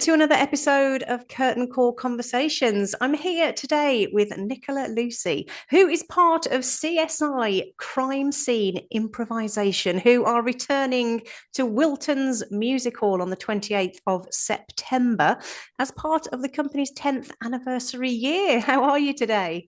to another episode of Curtain Call Conversations. I'm here today with Nicola Lucey, who is part of CSI Crime Scene Improvisation, who are returning to Wilton's Music Hall on the 28th of September as part of the company's 10th anniversary year. How are you today?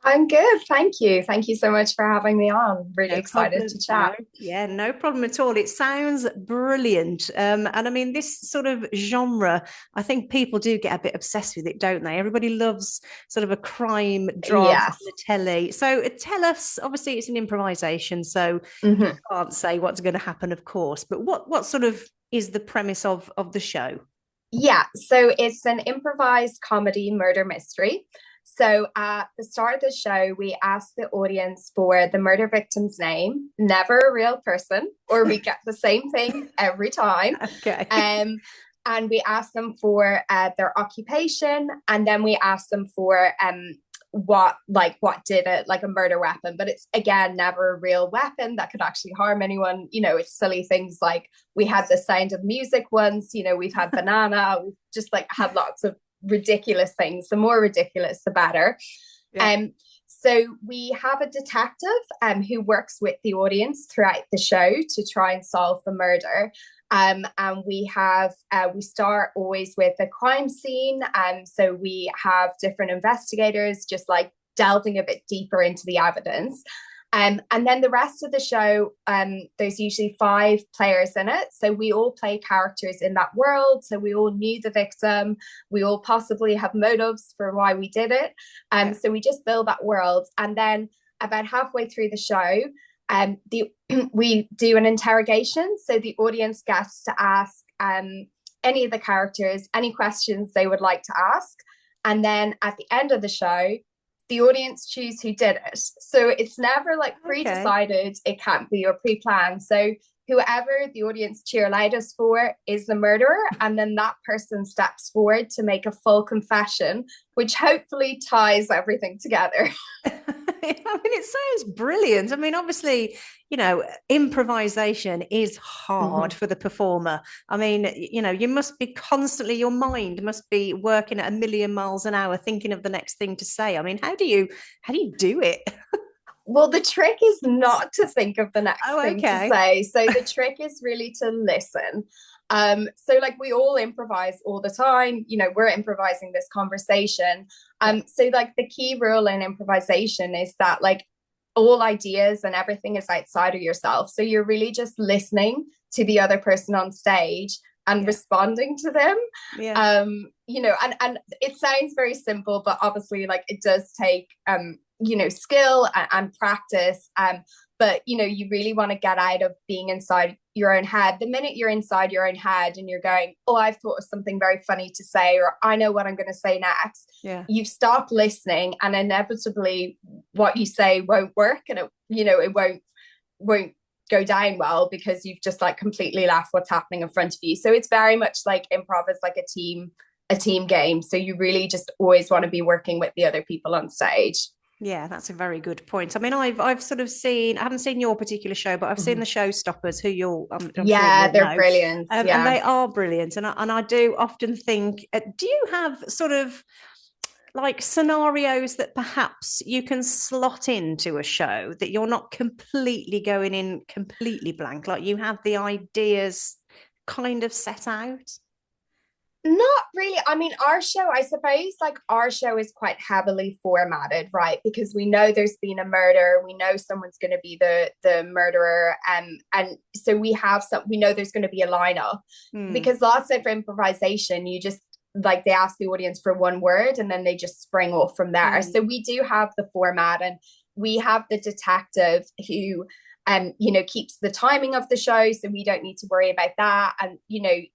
I'm good, thank you. Thank you so much for having me on. Really No excited problem. to No, chat. yeah, no problem at all. It sounds brilliant. And I mean, this sort of genre, I think people do get a bit obsessed with it, don't they? Everybody loves sort of a crime drama on Yes. the telly. So tell us, obviously, it's an improvisation, so you hmm can't say what's going to happen, of course, but what sort of is the premise of the show? Yeah, so it's an improvised comedy murder mystery. So at the start of the show, we ask the audience for the murder victim's name, never a real person, or we get the same thing every time. Okay. Um, and we ask them for their occupation, and then we ask them for what did it, like a murder weapon, but it's again never a real weapon that could actually harm anyone. It's silly things like we had the Sound of Music once. We've had banana. We've just like had lots of ridiculous things. The more ridiculous, the better. Yeah. So we have a detective who works with the audience throughout the show to try and solve the murder. And we start always with a crime scene. So we have different investigators just like delving a bit deeper into the evidence. And then the rest of the show, there's usually five players in it. So we all play characters in that world. So we all knew the victim. We all possibly have motives for why we did it. Yeah. So we just build that world. And then about halfway through the show, we do an interrogation. So the audience gets to ask any of the characters any questions they would like to ask. And then at the end of the show, the audience choose who did it. So it's never like Okay. pre-decided, it can't be or pre-planned. So whoever the audience cheer loudest for is the murderer. And then that person steps forward to make a full confession, which hopefully ties everything together. I mean, it sounds brilliant. I mean, obviously, improvisation is hard Mhm. for the performer. I mean, you must be constantly, your mind must be working at a million miles an hour, thinking of the next thing to say. I mean, how do you do it? Well, the trick is not to think of the next Oh, thing to okay. say. So the trick is really to listen. So like we all improvise all the time. We're improvising this conversation. Yeah. So like the key rule in improvisation is that like all ideas and everything is outside of yourself. So you're really just listening to the other person on stage and Yeah. responding to them. Yeah. And it sounds very simple, but obviously like it does take skill and practice. But you really want to get out of being inside your own head. The minute you're inside your own head and you're going, oh, I've thought of something very funny to say, or I know what I'm going to say next, Yeah. you stop listening, and inevitably what you say won't work, and it won't go down well because you've just like completely left what's happening in front of you. So it's very much like improv is like a team game. So you really just always want to be working with the other people on stage. Yeah, that's a very good point. I mean, I've sort of seen, I haven't seen your particular show, but I've seen the Mhm. Showstoppers, who I'm sure Yeah, you'll they're know, brilliant. and Yeah. they are brilliant. And I do often think, do you have sort of like scenarios that perhaps you can slot into a show that you're not completely going in completely blank, like you have the ideas kind of set out? Not really. I mean, our show, I suppose, like our show is quite heavily formatted, right? Because we know there's been a murder, we know someone's going to be the murderer, and so we know there's going to be a lineup. Hmm. Because lots of improvisation, you just like they ask the audience for one word and then they just spring off from there. Hmm. So we do have the format, and we have the detective who keeps the timing of the show, so we don't need to worry about that. And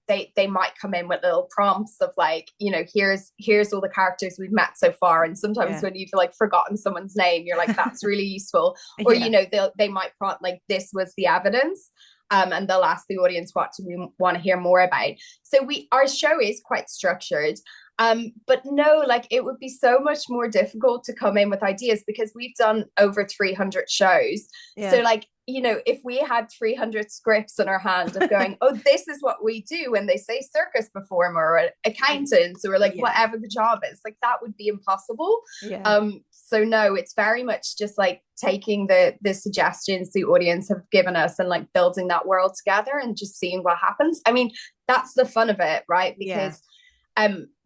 they might come in with little prompts of like, here's all the characters we've met so far. And sometimes Yeah. when you've like forgotten someone's name, you're like, that's really useful. Or Yeah. they might prompt like, this was the evidence. And they'll ask the audience what do we want to hear more about. So our show is quite structured. But no, like it would be so much more difficult to come in with ideas because we've done over 300 shows. So Yeah. like, you know, if we had 300 scripts in our hand of going, oh, this is what we do when they say circus performer or accountant or like Yeah. whatever the job is, like that would be impossible. Yeah. So no, it's very much just like taking the suggestions the audience have given us and like building that world together and just seeing what happens. I mean, that's the fun of it, right? Yeah. Because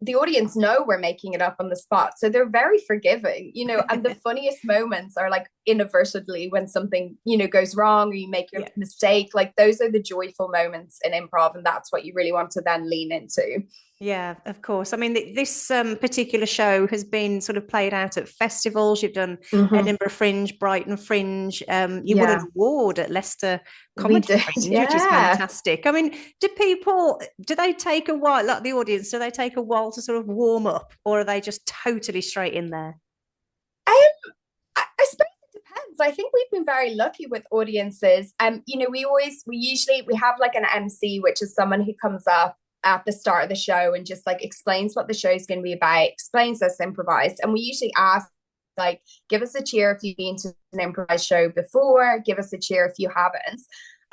the audience know we're making it up on the spot, so they're very forgiving, you know. And the funniest moments are like inadvertently when something, you know, goes wrong or you make a Yeah. mistake. Like those are the joyful moments in improv, and that's what you really want to then lean into. Yeah, of course. I mean, this particular show has been sort of played out at festivals. You've done Mm-hmm. Edinburgh Fringe, Brighton Fringe. You won an Yeah, award at Leicester we Comedy did. Fringe, which is Yeah. fantastic. I mean, do they take a while, like the audience, do they take a while to sort of warm up, or are they just totally straight in there? Um, I suppose it depends. I think we've been very lucky with audiences. You know, we have like an MC, which is someone who comes up at the start of the show and just like explains what the show is going to be about, explains us improvised. And we usually ask, like, give us a cheer if you've been to an improvised show before, give us a cheer if you haven't.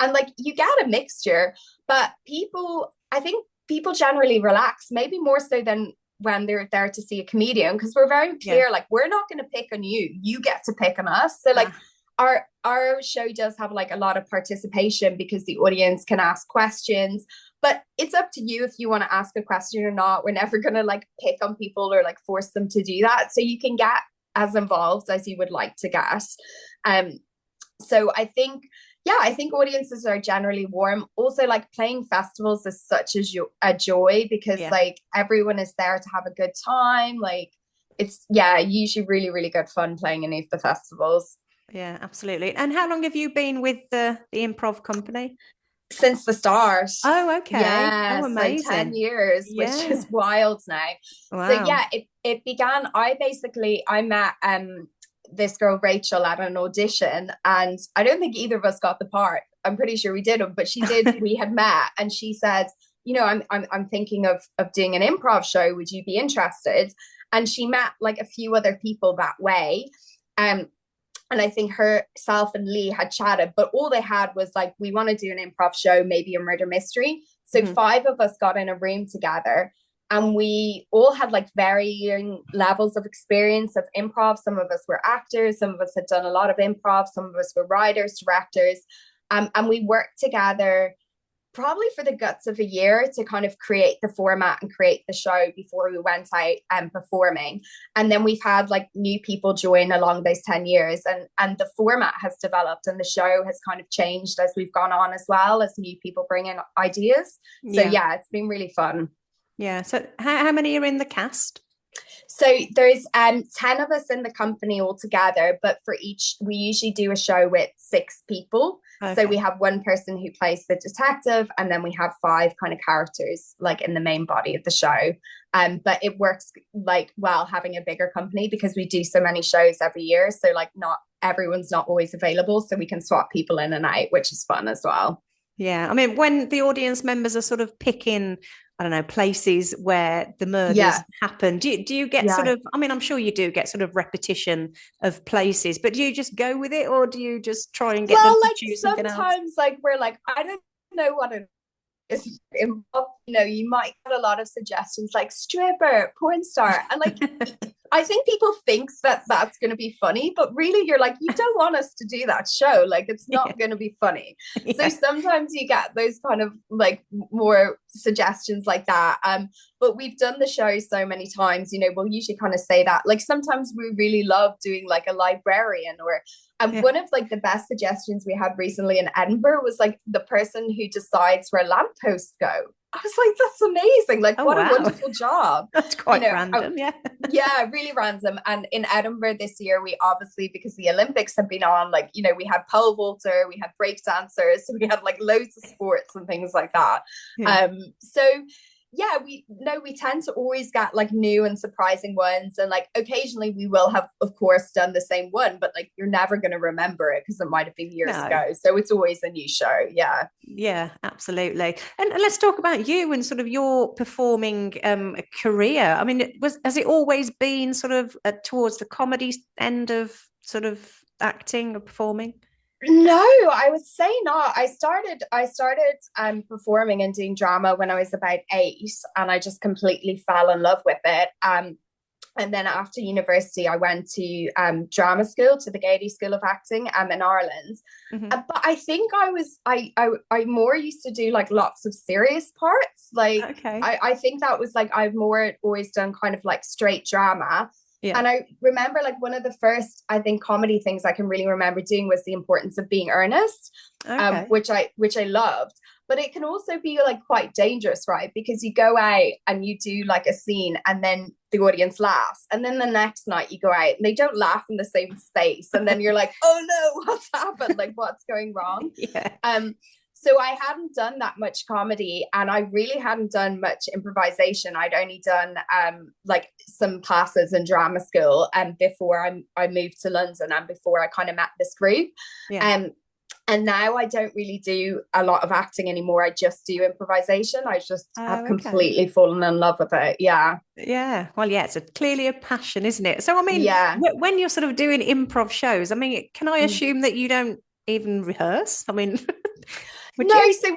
And like you get a mixture, but I think people generally relax, maybe more so than when they're there to see a comedian, because we're very Yeah. clear, like we're not going to pick on you, you get to pick on us. So like our show does have like a lot of participation because the audience can ask questions, but it's up to you if you want to ask a question or not. We're never going to like pick on people or like force them to do that, so you can get as involved as you would like to get. So I think, yeah, I think audiences are generally warm. Also, like playing festivals is such a joy because Yeah. like everyone is there to have a good time. Like it's, yeah, usually really, really good fun playing any of the festivals. Yeah, absolutely. And how long have you been with the improv company? Since the start. Oh, okay. Yeah, Oh, so 10 amazing. years, which Yeah. is wild now. So Wow. yeah, it began, I met this girl Rachel at an audition, and I don't think either of us got the part. I'm pretty sure we didn't, but she did. We had met, and she said, you know, I'm thinking of doing an improv show. Would you be interested? And she met like a few other people that way. Um, and I think herself and Lee had chatted, but all they had was like, we want to do an improv show, maybe a murder mystery. So Mhm. 5 of us got in a room together, and we all had like varying levels of experience of improv. Some of us were actors, some of us had done a lot of improv, some of us were writers, directors. And we worked together probably for the guts of a year to kind of create the format and create the show before we went out and performing. And then we've had like new people join along those 10 years, and the format has developed and the show has kind of changed as we've gone on, as well as new people bring in ideas. So Yeah. yeah, it's been really fun. Yeah. So how many are in the cast? So there's 10 of us in the company altogether, but for each, we usually do a show with 6 people. So we Okay. have one person who plays the detective, and then we have 5 kind of characters like in the main body of the show. But it works like well having a bigger company because we do so many shows every year. So like not everyone's not always available, so we can swap people in and out, which is fun as well. Yeah. I mean, when the audience members are sort of picking, I don't know, places where the murders Yeah, happen, do you get sort yeah. of, I mean, I'm sure you do get sort of repetition of places, but do you just go with it, or do you just try and get them Well, to like choose something else? sometimes like we're like, I don't know what it is involved. You know, you might get a lot of suggestions like stripper, porn star, and like I think people think that that's going to be funny, but really you're like, you don't want us to do that show. Like it's Yeah. not going to be funny. So Yeah. sometimes you get those kind of like more suggestions like that. But we've done the show so many times, you know, we'll usually kind of say that. Like sometimes we really love doing like a librarian or and Yeah. one of like the best suggestions we had recently in Edinburgh was like the person who decides where lampposts go. I was like, that's amazing. Like, Oh, what a wow. wonderful job. That's You quite know, random. Yeah. yeah, really random. And in Edinburgh this year, we obviously, because the Olympics have been on, like, you know, we had pole vaulter, we had break dancers, so we had like loads of sports and things like that. Yeah. So we tend to always get like new and surprising ones, and like occasionally we will have, of course, done the same one, but like you're never going to remember it because it might have been years No. ago, so it's always a new show. Yeah, absolutely. And let's talk about you and sort of your performing career. I mean, has it always been sort of towards the comedy end of sort of acting or performing? No, I would say not. I started performing and doing drama when I was about 8, and I just completely fell in love with it. And then after university, I went to drama school, to the Gaiety School of Acting in Ireland. Mm-hmm. But I think I more used to do like lots of serious parts. Like Okay. I think that was like I've more always done kind of like straight drama. Yeah. And I remember like one of the first, I think, comedy things I can really remember doing was The Importance of Being Earnest, Okay. which I loved. But it can also be like quite dangerous, right? Because you go out and you do like a scene and then the audience laughs. And then the next night you go out and they don't laugh in the same space. And then you're like, oh no, what's happened? Like what's going wrong? Yeah. So I hadn't done that much comedy, and I really hadn't done much improvisation. I'd only done like some classes in drama school before I moved to London and before I kind of met this group. Yeah. And now I don't really do a lot of acting anymore. I just do improvisation. I just have completely fallen in love with it. Yeah. Yeah. Well, yeah, it's clearly a passion, isn't it? So, I mean, yeah. When you're sort of doing improv shows, I mean, can I assume that you don't even rehearse? I mean, no, so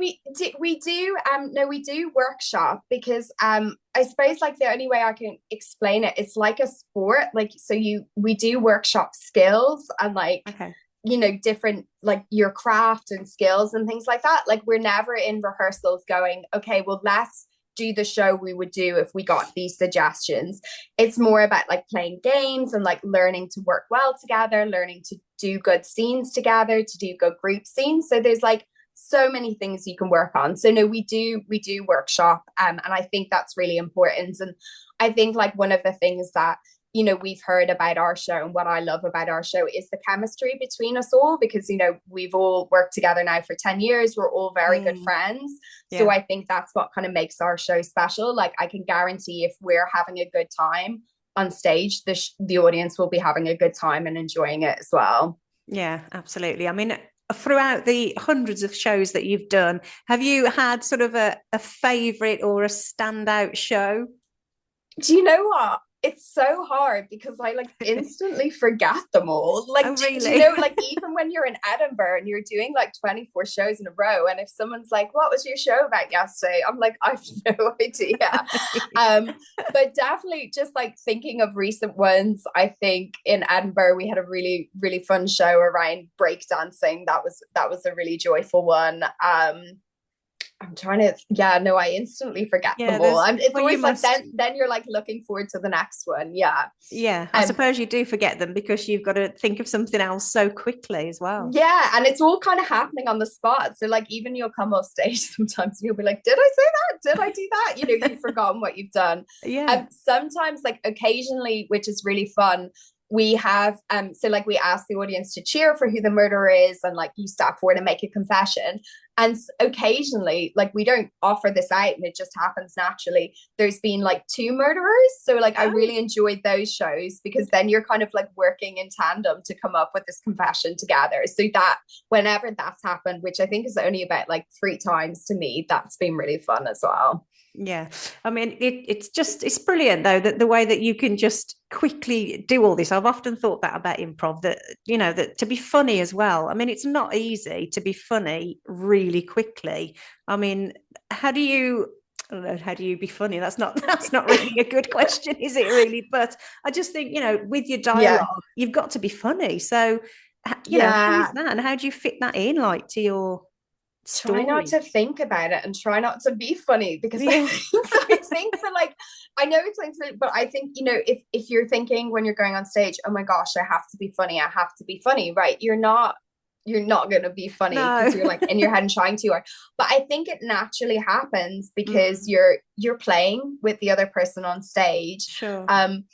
we do workshop, because I suppose like the only way I can explain it, it's like a sport. Like, so we do workshop skills and like different like your craft and skills and things like that. Like we're never in rehearsals going, okay, well let's do the show we would do if we got these suggestions. It's more about like playing games and like learning to work well together, learning to do good scenes together, to do good group scenes. So there's like so many things you can work on. So no, we do workshop, and I think that's really important. And I think like one of the things that we've heard about our show, and what I love about our show, is the chemistry between us all, because we've all worked together now for 10 years. We're all very good friends. So I think that's what kind of makes our show special. Like I can guarantee if we're having a good time on stage, the audience will be having a good time and enjoying it as well. Yeah, absolutely. I mean, throughout the hundreds of shows that you've done, have you had sort of a favorite or a standout show? Do you know what? It's so hard because I like instantly forget them all. Like, oh, really? do you know, like even when you're in Edinburgh and you're doing like 24 shows in a row, and if someone's like, what was your show about yesterday? I'm like, I have no idea. But definitely just like thinking of recent ones, I think in Edinburgh, we had a really, really fun show around breakdancing. That was a really joyful one. I'm trying to, I instantly forget them all. It's always like then you're like looking forward to the next one. Yeah, I suppose you do forget them because you've got to think of something else so quickly as well. Yeah, and it's all kind of happening on the spot. So like even you'll come off stage sometimes and you'll be like, did I say that? Did I do that? You've forgotten what you've done. Yeah. Sometimes like occasionally, which is really fun, we have so like we ask the audience to cheer for who the murderer is, and like you step forward and make a confession. And occasionally, like we don't offer this out and it just happens naturally, there's been like 2 murderers. So like I really enjoyed those shows, because then you're kind of like working in tandem to come up with this confession together. So that whenever that's happened, which I think is only about like 3 times to me, that's been really fun as well. Yeah, I mean, it's brilliant though, that the way that you can just quickly do all this. I've often thought that about improv, that that to be funny as well. I mean, it's not easy to be funny really quickly. I mean, how do you be funny? That's not really a good question, is it really? But I just think, with your dialogue, you've got to be funny. So how is that, and how do you fit that in like to your story? Try not to think about it and try not to be funny, because I think that like, I know it sounds silly, but I think if you're thinking when you're going on stage, oh my gosh, I have to be funny, right? You're not going to be funny because you're like in your head and trying too hard. But I think it naturally happens because you're playing with the other person on stage. Sure. And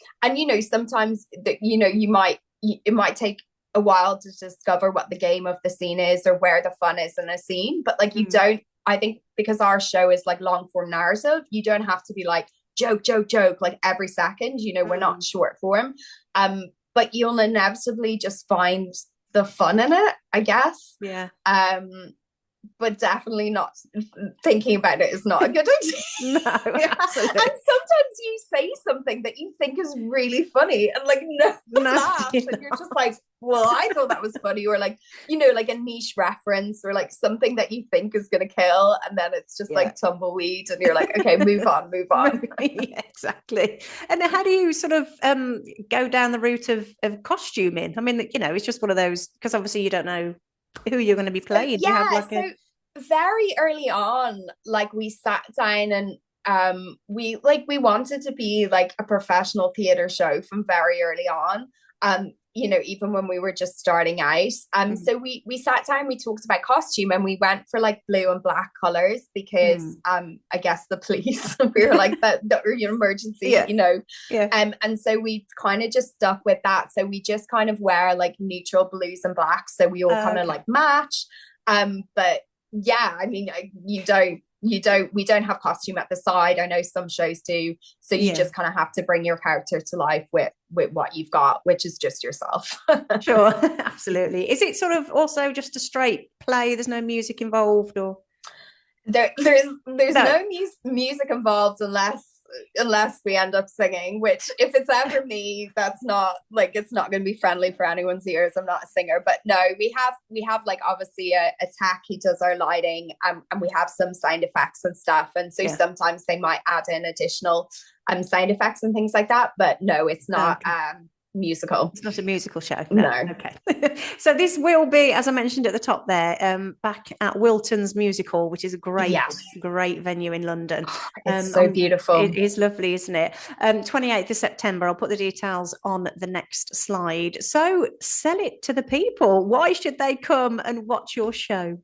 sometimes that it might take a while to discover what the game of the scene is or where the fun is in a scene, but like you don't I think because our show is like long form narrative, you don't have to be like joke, joke, joke, like every second, you know, we're not short form. But you'll inevitably just find the fun in it, I guess. Yeah. But definitely not thinking about it is not a good idea. No, absolutely. And sometimes you say something that you think is really funny and like no laughs, and you're just like, well, I thought that was funny, or like, you know, like a niche reference or like something that you think is gonna kill, and then it's just like tumbleweed, and you're like, okay, move on. Yeah, exactly. And how do you sort of go down the route of costuming? I mean, you know, it's just one of those, because obviously you don't know who you're going to be playing. So, yeah, so very early on, like we sat down and we wanted to be like a professional theater show from very early on. You know, even when we were just starting out. So we sat down, we talked about costume, and we went for like blue and black colors because I guess the police, we were like that your emergency, you know. And so we kind of just stuck with that. So we just kind of wear like neutral blues and blacks, so we all kind of like match. But yeah, I mean, we don't have costume at the side. I know some shows do, so you just kind of have to bring your character to life with what you've got, which is just yourself. Sure. Absolutely. Is it sort of also just a straight play, there's no music involved, or there's no music involved unless we end up singing, which if it's ever me, that's not like, it's not going to be friendly for anyone's ears. I'm not a singer, but no, we have like obviously a tech who does our lighting, and we have some sound effects and stuff, and so sometimes they might add in additional sound effects and things like that, but no, it's not musical. It's not a musical show. No. Okay. So this will be, as I mentioned at the top there, back at Wilton's Music Hall, which is a great venue in London. It's so beautiful. It is lovely, isn't it? 28th of September. I'll put the details on the next slide. So sell it to the people. Why should they come and watch your show?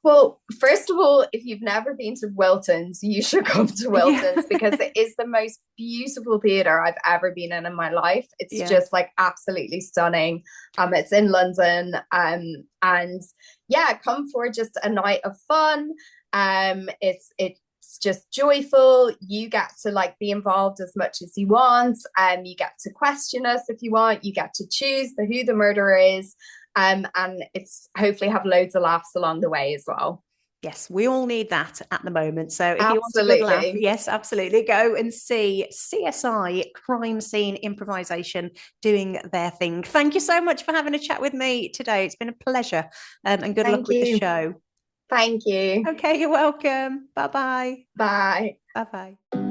Well, first of all, if you've never been to Wilton's, you should come to Wilton's because it is the most beautiful theatre I've ever been in my life. It's just like absolutely stunning. It's in London, and yeah, come for just a night of fun. It's just joyful. You get to like be involved as much as you want, and you get to question us if you want. You get to choose who the murderer is. And it's hopefully have loads of laughs along the way as well. Yes, we all need that at the moment. So if you want a good laugh, yes, absolutely, go and see CSI Crime Scene Improvisation doing their thing. Thank you so much for having a chat with me today. It's been a pleasure, and good luck with the show. Thank you. Okay, you're welcome. Bye-bye. Bye. Bye-bye.